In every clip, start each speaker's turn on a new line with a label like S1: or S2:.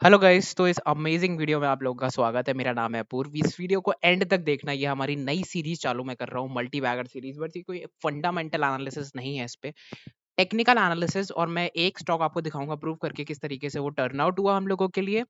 S1: Hello guys, तो इस amazing video में आप लोगों का स्वागत है। मेरा नाम है अपूर्व। इस वीडियो को एंड तक देखना। ये हमारी नई सीरीज चालू मैं कर रहा हूँ, मल्टी बैगर सीरीज। बट ये कोई फंडामेंटल एनालिसिस नहीं है, इस पे टेक्निकल एनालिसिस। और मैं एक स्टॉक आपको दिखाऊंगा प्रूव करके किस तरीके से वो टर्न आउट हुआ हम लोगों के लिए।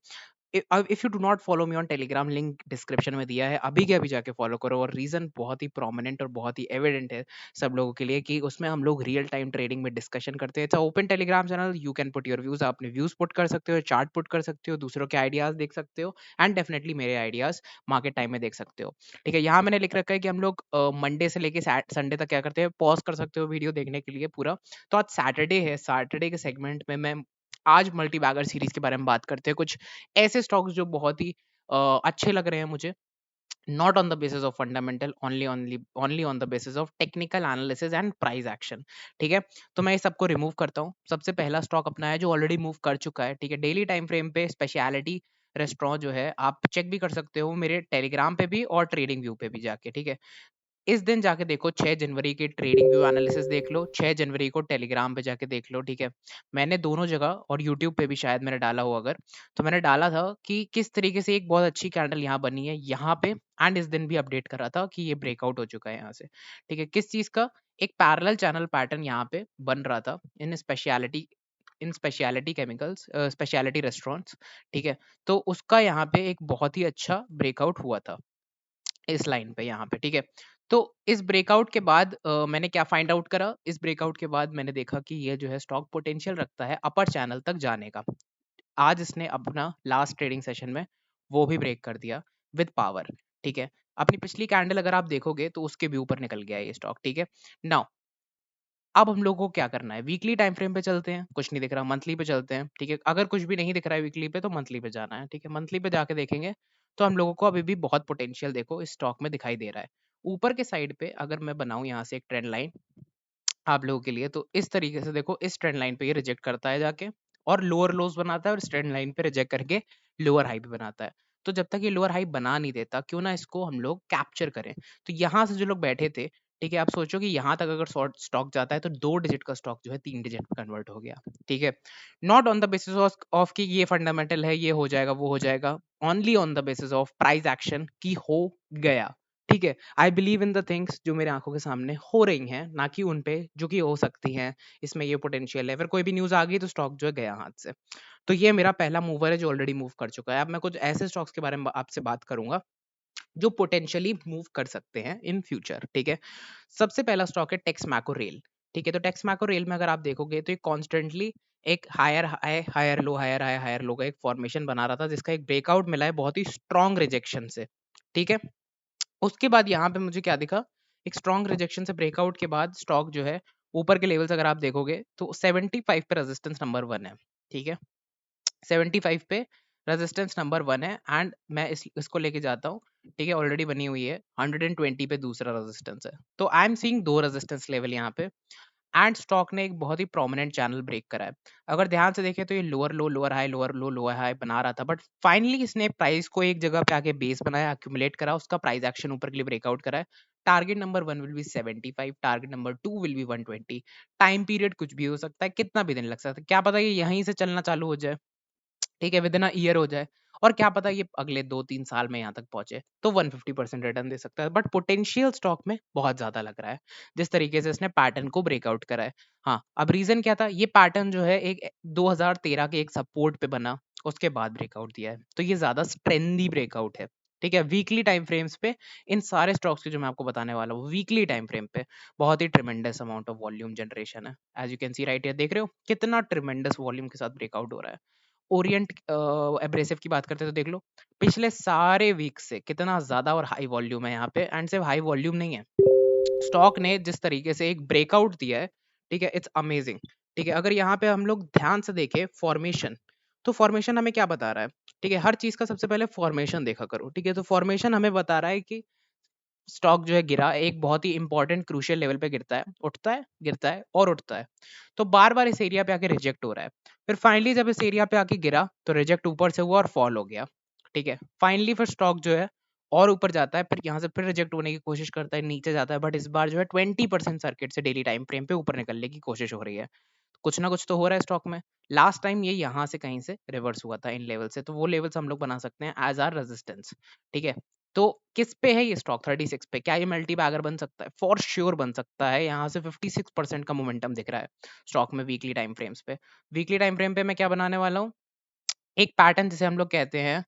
S1: If you do not follow me on Telegram, link description में दिया है, अभी के अभी जाके फॉलो करो। और रीजन बहुत ही प्रोमिनेंट और बहुत ही एविडेंट है सब लोगों के लिए कि उसमें हम लोग रियल टाइम ट्रेडिंग में डिस्कशन करते हैं। It's open Telegram channel, you can put your views. अपने व्यूज पुट कर सकते हो, चार्ट पुट कर सकते हो, दूसरों के आइडियाज देख सकते हो, एंड डेफिनेटली मेरे आइडियाज मार्केट टाइम में देख सकते हो। ठीक है, यहाँ मैंने लिख रखा है कि हम लोग मंडे से लेके संडे तक क्या करते हैं, पॉज कर सकते हो वीडियो देखने के लिए पूरा। तो आज सैटरडे है, सैटरडे के सेगमेंट में मैं आज मल्टी बैगर सीरीज के बारे में बात करते हैं। कुछ ऐसे स्टॉक्स जो बहुत ही अच्छे लग रहे हैं मुझे, not on the basis of fundamental, only on the basis of technical analysis and price action. ठीक है, तो मैं इस सबको रिमूव करता हूँ। सबसे पहला स्टॉक अपना है जो ऑलरेडी मूव कर चुका है। ठीक है, डेली टाइम फ्रेम पे स्पेशलिटी रेस्टोरेंट जो है, आप चेक भी कर सकते हो मेरे टेलीग्राम पे भी और ट्रेडिंग व्यू पे भी जाके। ठीक है, इस दिन जाके देखो, 6 जनवरी की ट्रेडिंग व्यू एनालिसिस देख लो, 6 जनवरी को टेलीग्राम पे जाके देख लो। ठीक है, मैंने दोनों जगह और यूट्यूब पे भी शायद मैंने डाला हो अगर, तो मैंने डाला था कि किस तरीके से एक बहुत अच्छी कैंडल यहाँ बनी है यहाँ पे। एंड इस दिन भी अपडेट कर रहा था कि ये ब्रेकआउट हो चुका है यहाँ से। ठीक है, किस चीज का? एक पैरेलल चैनल पैटर्न यहाँ पे बन रहा था इन स्पेशलिटी केमिकल्स, स्पेशलिटी रेस्टोरेंट्स। ठीक है, तो उसका यहाँ पे एक बहुत ही अच्छा ब्रेकआउट हुआ था इस लाइन पे यहाँ पे। ठीक है, तो इस ब्रेकआउट के बाद मैंने क्या फाइंड आउट करा? इस ब्रेकआउट के बाद मैंने देखा कि ये जो है स्टॉक पोटेंशियल रखता है अपर चैनल तक जाने का। आज इसने अपना लास्ट ट्रेडिंग सेशन में वो भी ब्रेक कर दिया विद पावर। ठीक है, अपनी पिछली कैंडल अगर आप देखोगे तो उसके भी ऊपर निकल गया ये स्टॉक। ठीक है, नाउ अब हम लोगों को क्या करना है? वीकली टाइम फ्रेम पे चलते हैं, कुछ नहीं दिख रहा, मंथली पे चलते हैं। ठीक है, अगर कुछ भी नहीं दिख रहा है वीकली पे तो मंथली पे जाना है। ठीक है, मंथली पे जाके देखेंगे तो हम लोगों को अभी भी बहुत पोटेंशियल देखो इस स्टॉक में दिखाई दे रहा है। ऊपर के साइड पे अगर मैं बनाऊं यहाँ से एक ट्रेंड लाइन आप लोगों के लिए, तो इस तरीके से देखो, इस ट्रेंड लाइन पे ये रिजेक्ट करता है जाके और लोअर लोज बनाता है, और इस ट्रेंड लाइन पे रिजेक्ट करके लोअर हाई भी बनाता है। तो जब तक ये लोअर हाई बना नहीं देता, क्यों ना इसको हम लोग कैप्चर करें। तो यहाँ से जो लोग बैठे थे, ठीक है, आप सोचो कि यहाँ तक अगर शॉर्ट स्टॉक जाता है तो 2 डिजिट का स्टॉक जो है 3 डिजिट में कन्वर्ट हो गया। ठीक है, not on the basis of कि ये फंडामेंटल है, ये हो जाएगा वो हो जाएगा, only on the basis of price action की हो गया। ठीक है, I believe in the things जो मेरे आंखों के सामने हो रही हैं, ना कि उन पे जो कि हो सकती हैं। इसमें ये पोटेंशियल है, फिर कोई भी न्यूज़ आ गई तो स्टॉक जो है गया हाथ से। तो ये मेरा पहला मूवर है जो ऑलरेडी मूव कर चुका है। अब मैं कुछ ऐसे स्टॉक्स के बारे में आपसे बात करूंगा जो पोटेंशियली मूव कर सकते हैं इन फ्यूचर। ठीक है, सबसे पहला स्टॉक है टेक्स मैको रेल। ठीक है, तो टेक्स मैको रेल में अगर आप देखोगे तो ये कॉन्स्टेंटली एक higher high higher low higher high higher low का एक फॉर्मेशन बना रहा था, जिसका एक ब्रेकआउट मिला है बहुत ही स्ट्रॉन्ग रिजेक्शन से। ठीक है, उसके बाद यहाँ पे मुझे क्या दिखा? एक स्ट्रॉन्ग रिजेक्शन से ब्रेकआउट के बाद स्टॉक जो है ऊपर के लेवल्स अगर आप देखोगे तो 75 पे रेजिस्टेंस नंबर 1 है। ठीक है, 75 पे रेजिस्टेंस नंबर 1 है, एंड मैं इसको लेके जाता हूँ। ठीक है, ऑलरेडी बनी हुई है। 120 पे दूसरा रेजिस्टेंस है, तो I am seeing 2 resistance level यहाँ पे। एंड स्टॉक ने एक बहुत ही प्रोमिनेंट चैनल ब्रेक करा है। अगर ध्यान से देखें तो ये लोअर लो लोअर हाई लोअर लो लोअर हाई बना रहा था, बट फाइनली इसने प्राइस को एक जगह पे आके बेस बनाया, अक्यूमुलेट करा, उसका प्राइस एक्शन ऊपर के लिए ब्रेकआउट करा है। Target number 1 will be 75, target number 2 will be 120। Time period कुछ भी हो सकता है, कितना भी दिन लग सकता है, क्या पता ये यहीं से चलना चालू हो जाए। ठीक है, विद इन अ ईयर हो जाए, और क्या पता ये अगले 2-3 साल में यहाँ तक पहुंचे तो 150% रिटर्न दे सकता है। बट पोटेंशियल स्टॉक में बहुत ज्यादा लग रहा है जिस तरीके से इसने पैटर्न को ब्रेकआउट करा है। हाँ, अब रीजन क्या था? ये पैटर्न जो है एक 2013 के एक सपोर्ट पे बना, उसके बाद ब्रेकआउट दिया है, तो ये ज्यादा स्ट्रेंदी ब्रेकआउट है। ठीक है, वीकली टाइम फ्रेम्स पे इन सारे स्टॉक्स के जो मैं आपको बताने वाला हूँ, वीकली टाइम फ्रेम पे बहुत ही tremendous amount of volume generation है। As you can see right, देख रहे हो कितना ट्रिमेंडस वॉल्यूम के साथ ब्रेकआउट हो रहा है। ओरिएंट एब्रेसिव की बात करते हैं तो देख लो पिछले सारे वीक से कितना ज्यादा और हाई वॉल्यूम है यहाँ पे। एंड सिर्फ हाई वॉल्यूम नहीं है, स्टॉक ने जिस तरीके से एक ब्रेकआउट दिया है, ठीक है, इट्स अमेजिंग। ठीक है, अगर यहाँ पे हम लोग ध्यान से देखें फॉर्मेशन, तो फॉर्मेशन हमें क्या बता रहा है? ठीक है, हर चीज का सबसे पहले फॉर्मेशन देखा करो। ठीक है, तो फॉर्मेशन हमें बता रहा है कि स्टॉक जो है गिरा एक बहुत ही इंपॉर्टेंट क्रूशियल लेवल पे, गिरता है उठता है गिरता है और उठता है। तो बार बार इस एरिया पे आके रिजेक्ट हो रहा है। फिर फाइनली जब इस एरिया पे आके गिरा तो रिजेक्ट ऊपर से हुआ और फॉल हो गया। ठीक है, फाइनली फिर स्टॉक जो है और ऊपर जाता है, फिर यहाँ से फिर रिजेक्ट होने की कोशिश करता है, नीचे जाता है, बट इस बार जो है 20% सर्किट से डेली टाइम फ्रेम पे ऊपर निकलने की कोशिश हो रही है। कुछ ना कुछ तो हो रहा है स्टॉक में। लास्ट टाइम ये यहाँ से कहीं से रिवर्स हुआ था इन लेवल से, तो वो लेवल्स हम लोग बना सकते हैं एज आर रेजिस्टेंस। ठीक है, तो किस पे है ये स्टॉक? 36 पे। क्या ये मल्टी बैगर बन सकता है? फॉर श्योर बन सकता है। यहाँ से 56% का मोमेंटम दिख रहा है स्टॉक में वीकली टाइम फ्रेम्स पे। वीकली टाइम फ्रेम पे मैं क्या बनाने वाला हूँ, एक पैटर्न जिसे हम लोग कहते हैं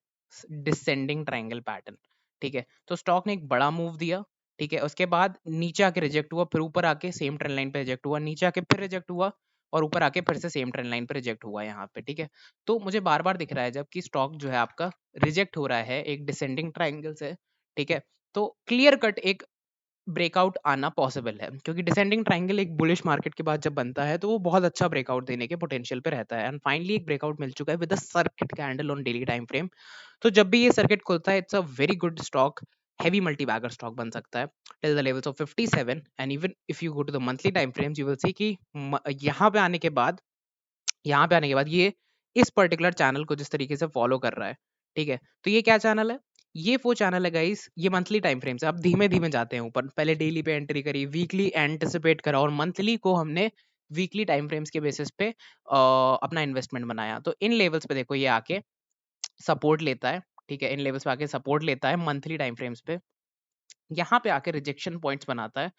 S1: डिसेंडिंग ट्रायंगल पैटर्न। ठीक है, तो स्टॉक ने एक बड़ा मूव दिया, ठीक है, उसके बाद नीचे आके रिजेक्ट हुआ, फिर ऊपर आके सेम ट्रेंड लाइन पे रिजेक्ट हुआ, नीचे आके फिर रिजेक्ट हुआ, और ऊपर आके फिर से सेम ट्रेंड लाइन पे रिजेक्ट हुआ यहाँ पे। ठीक है, तो मुझे बार बार दिख रहा है जब कि स्टॉक जो है आपका रिजेक्ट हो रहा है एक डिसेंडिंग ट्राइंगल से। ठीक है, तो क्लियर कट एक ब्रेकआउट आना पॉसिबल है, क्योंकि डिसेंडिंग ट्रायंगल एक बुलिश मार्केट के बाद जब बनता है तो वो बहुत अच्छा ब्रेकआउट देने के पोटेंशियल पे रहता है। एंड फाइनली एक ब्रेकआउट मिल चुका है with a circuit candle on daily time frame. तो जब भी ये सर्किट खुलता है, it's a very good stock, heavy multi bagger stock बन सकता है till the levels of 57। And even if you go to the monthly time frames you will see कि यहाँ पे आने के बाद, यहाँ पे आने के बाद ये इस पर्टिकुलर चैनल को जिस तरीके से फॉलो कर रहा है। ठीक है, तो ये क्या चैनल है? ये वो चैनल है गाइस, ये मंथली टाइम फ्रेम से अब धीमे धीमे जाते हैं ऊपर। पहले डेली पे एंट्री करी, वीकली एंटिसिपेट करा, और मंथली को हमने वीकली टाइम फ्रेम्स के बेसिस पे अपना इन्वेस्टमेंट बनाया। तो इन लेवल्स पे देखो ये आके सपोर्ट लेता है। ठीक है, इन लेवल्स पे आके सपोर्ट लेता है मंथली टाइम फ्रेम्स पे, यहाँ पे आके रिजेक्शन पॉइंट्स बनाता है।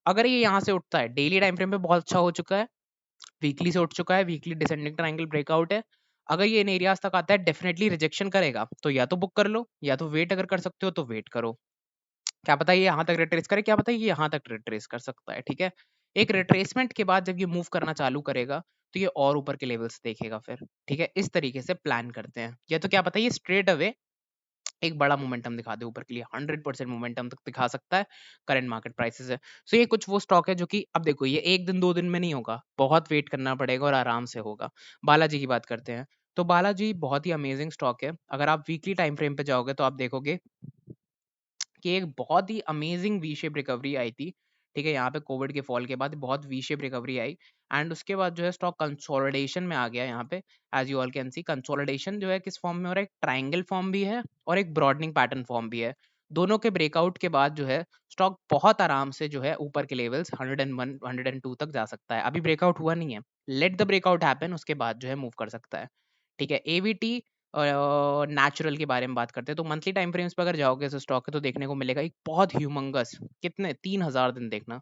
S1: अगर ये यहाँ से उठता है, डेली टाइम फ्रेम पे बहुत अच्छा हो चुका है, वीकली से उठ चुका है, वीकली डिसेंडिंग ट्रायंगल ब्रेकआउट है, अगर ये इन एरियाज तक आता है डेफिनेटली रिजेक्शन करेगा, तो या तो बुक कर लो, या तो वेट अगर कर सकते हो तो वेट करो। क्या पता ये यहाँ तक रिट्रेस करे, क्या पता ये यहाँ तक रिट्रेस कर सकता है। ठीक है, एक रिट्रेसमेंट के बाद जब ये मूव करना चालू करेगा तो ये और ऊपर के लेवल्स देखेगा फिर। ठीक है, इस तरीके से प्लान करते हैं। या तो क्या पता ये स्ट्रेट अवे एक बड़ा मोमेंटम दिखा दे ऊपर के लिए, 100% मोमेंटम तक दिखा सकता है करंट मार्केट प्राइसेस है। सो ये कुछ वो स्टॉक है जो कि अब देखो ये एक दिन दो दिन में नहीं होगा, बहुत वेट करना पड़ेगा और आराम से होगा। बालाजी की बात करते हैं, तो बालाजी बहुत ही अमेजिंग स्टॉक है। अगर आप वीकली टाइम फ्रेम पे जाओगे तो आप देखोगे कि एक बहुत ही अमेजिंग वी शेप रिकवरी आई थी। ठीक है, यहाँ पे कोविड के फॉल के बाद बहुत V shape recovery I, and उसके बाद जो है स्टॉक कंसोलिडेशन में आ गया यहाँ पे। As you all can see consolidation जो है किस फॉर्म में हो रहा है, एक ट्राइंगल फॉर्म भी है और एक ब्रॉडनिंग पैटर्न फॉर्म भी है। दोनों के ब्रेकआउट के बाद जो है स्टॉक बहुत आराम से जो है ऊपर के लेवल्स 101 102 तक जा सकता है। अभी ब्रेकआउट हुआ नहीं है, लेट द ब्रेकआउट हैपन, उसके बाद जो है मूव कर सकता है। ठीक है, एवीटी नेचुरल के बारे में बात करते हैं, तो मंथली टाइम फ्रेम्स पे अगर जाओगे तो स्टॉक है तो देखने को मिलेगा एक बहुत ह्यूमंगस, कितने 3000 दिन देखना,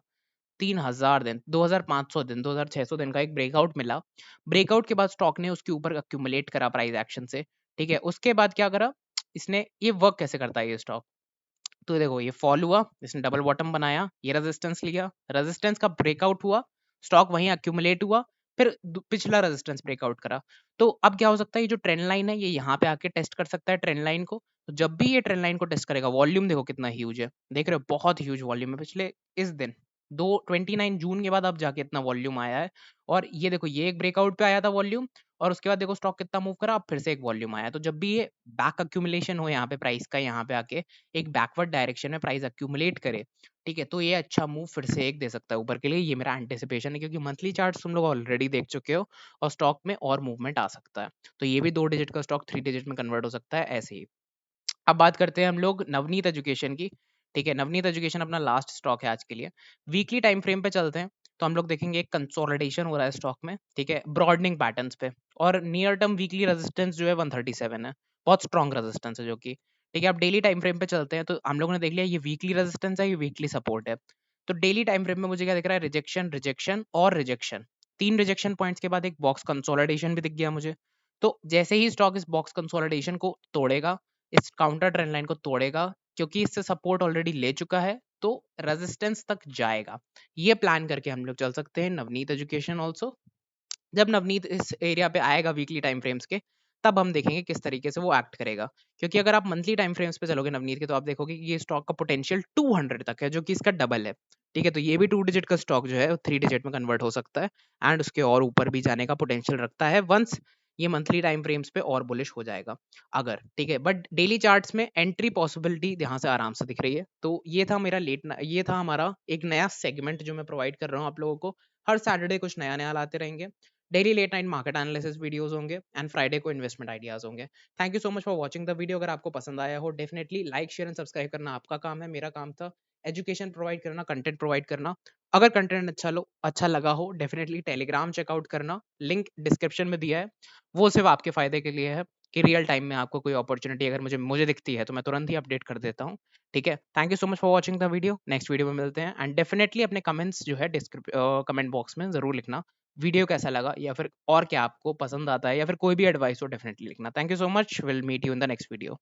S1: 3000 दिन, 2500 दिन, 2600 दिन का एक ब्रेकआउट मिला। ब्रेकआउट के बाद स्टॉक ने उसके ऊपर अक्यूमुलेट करा प्राइस एक्शन से। ठीक है, उसके बाद क्या करा इसने, ये वर्क कैसे करता है ये स्टॉक, तो देखो ये फॉल हुआ, इसने डबल बॉटम बनाया, ये रेजिस्टेंस लिया, रेजिस्टेंस का ब्रेकआउट हुआ, स्टॉक वहीं अक्यूमुलेट हुआ, फिर पिछला रेजिस्टेंस ब्रेकआउट करा। तो अब क्या हो सकता है, ये जो ट्रेंड लाइन है ये यहाँ पे आके टेस्ट कर सकता है ट्रेंड लाइन को। तो जब भी ये ट्रेंड लाइन को टेस्ट करेगा, वॉल्यूम देखो कितना ह्यूज है, देख रहे हो बहुत ह्यूज वॉल्यूम है पिछले इस दिन, 29 जून के बाद अब जाके इतना वॉल्यूम आया है। और ये देखो ये एक ब्रेकआउट पे आया था वॉल्यूम, और उसके बाद देखो स्टॉक कितना मूव करा, अब फिर से एक वॉल्यूम आया। तो जब भी ये बैक अक्यूमुलेशन हो यहाँ पे प्राइस का, यहाँ पे आके एक बैकवर्ड डायरेक्शन में प्राइस अक्यूमुलेट करे, ठीक है, तो ये अच्छा मूव फिर से एक दे सकता है ऊपर के लिए, ये मेरा एंटिसिपेशन है, क्योंकि मंथली चार्ट्स तुम लोग ऑलरेडी देख चुके हो और स्टॉक में और मूवमेंट आ सकता है। तो ये भी 2 डिजिट का स्टॉक 3 डिजिट में कन्वर्ट हो सकता है ऐसे ही। अब बात करते हैं हम लोग नवनीत एजुकेशन की। ठीक है, नवनीत एजुकेशन अपना लास्ट स्टॉक है आज के लिए। वीकली टाइम फ्रेम पे चलते हैं तो हम लोग देखेंगे एक कंसोलिडेशन हो रहा है स्टॉक में, ठीक है, ब्रॉडनिंग पैटर्न्स पे, और नियर टर्म वीकली रेजिस्टेंस जो है 137 है, बहुत स्ट्रॉन्ग रेजिस्टेंस है जो कि। ठीक है, अब डेली टाइम फ्रेम पे चलते हैं तो हम लोगों ने देख लिया ये वीकली रेजिस्टेंस है, ये वीकली सपोर्ट है। तो डेली टाइम फ्रेम में मुझे क्या दिख रहा है, रिजेक्शन, रिजेक्शन और रिजेक्शन, 3 रिजेक्शन पॉइंट्स के बाद एक बॉक्स कंसोलिडेशन भी दिख गया मुझे। तो जैसे ही स्टॉक इस बॉक्स कंसोलिडेशन को तोड़ेगा, इस काउंटर ट्रेंड लाइन को तोड़ेगा, क्योंकि इससे सपोर्ट ऑलरेडी ले चुका है, तो रेजिस्टेंस तक जाएगा। ये प्लान करके हम लोग चल सकते हैं नवनीत एजुकेशन ऑल्सो। जब नवनीत इस एरिया पे आएगा वीकली टाइम फ्रेम्स के, तब हम देखेंगे किस तरीके से वो एक्ट करेगा। क्योंकि अगर आप मंथली टाइम फ्रेम्स पे चलोगे नवनीत के, तो आप देखोगे कि ये स्टॉक का पोटेंशियल 200 तक है, जो कि इसका डबल है। ठीक है, तो ये भी 2 डिजिट का स्टॉक जो है 3 डिजिट में कन्वर्ट हो सकता है, एंड उसके और ऊपर भी जाने का पोटेंशियल रखता है वंस ये मंथली टाइम फ्रेम्स पे और बुलिश हो जाएगा अगर। ठीक है, बट डेली चार्ट्स में एंट्री पॉसिबिलिटी यहाँ से आराम से दिख रही है। तो ये था मेरा ये था हमारा एक नया सेगमेंट जो मैं प्रोवाइड कर रहा हूँ आप लोगों को। हर सैटरडे कुछ नया नया लाते रहेंगे। Daily late night market analysis videos होंगे एंड फ्राइडे को इन्वेस्टमेंट आइडियाज होंगे। Thank you so much for watching the video. अगर आपको पसंद आया हो definitely like share and subscribe करना आपका काम है, मेरा काम था एजुकेशन प्रोवाइड करना, कंटेंट प्रोवाइड करना। अगर कंटेंट अच्छा लगा हो डेफिनेटली टेलीग्राम चेकआउट करना, लिंक डिस्क्रिप्शन में दिया है। वो सिर्फ आपके फायदे के लिए है कि रियल टाइम में आपको कोई अपॉर्चुनिटी अगर मुझे मुझे दिखती है तो मैं तुरंत ही अपडेट कर देता हूँ। ठीक है, thank you so much for watching the video. Next video में मिलते हैं एंड डेफिनेटली अपने कमेंट्स जो है कमेंट बॉक्स में जरूर लिखना वीडियो कैसा लगा, या फिर और क्या आपको पसंद आता है, या फिर कोई भी एडवाइस हो डेफिनेटली लिखना। Thank you so much, will meet you in the next video.